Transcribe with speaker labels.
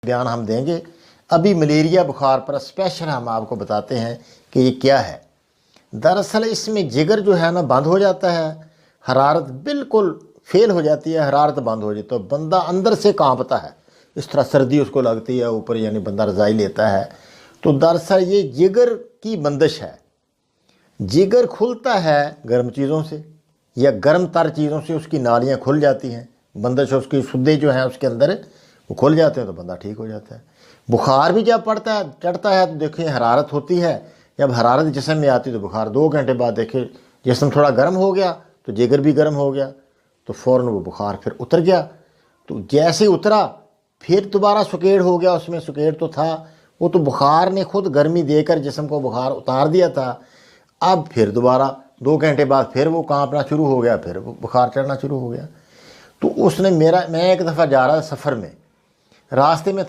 Speaker 1: بیان ہم دیں گے۔ ابھی ملیریا بخار پر اسپیشل ہم آپ کو بتاتے ہیں کہ یہ کیا ہے۔ دراصل اس میں جگر جو ہے نا بند ہو جاتا ہے، حرارت بالکل فیل ہو جاتی ہے، حرارت بند ہو جاتی ہے تو بندہ اندر سے کانپتا ہے، اس طرح سردی اس کو لگتی ہے اوپر، یعنی بندہ رضائی لیتا ہے۔ تو دراصل یہ جگر کی بندش ہے۔ جگر کھلتا ہے گرم چیزوں سے یا گرم تر چیزوں سے، اس کی نالیاں کھل جاتی ہیں، بندش اس کی سدے جو ہیں اس کے اندر وہ کھل جاتے ہیں تو بندہ ٹھیک ہو جاتا ہے۔ بخار بھی جب چڑھتا ہے تو دیکھیں حرارت ہوتی ہے، جب حرارت جسم میں آتی ہے تو بخار 2 گھنٹے بعد دیکھیں جسم تھوڑا گرم ہو گیا تو جگر بھی گرم ہو گیا تو فوراً وہ بخار پھر اتر گیا۔ تو جیسے اترا پھر دوبارہ سکیڑ ہو گیا، اس میں سکیڑ تو تھا، وہ تو بخار نے خود گرمی دے کر جسم کو بخار اتار دیا تھا۔ اب پھر دوبارہ 2 گھنٹے بعد پھر وہ کانپنا شروع ہو گیا، پھر وہ بخار چڑھنا شروع ہو گیا۔ تو اس نے میں ایک دفعہ جا رہا سفر میں، راستے میں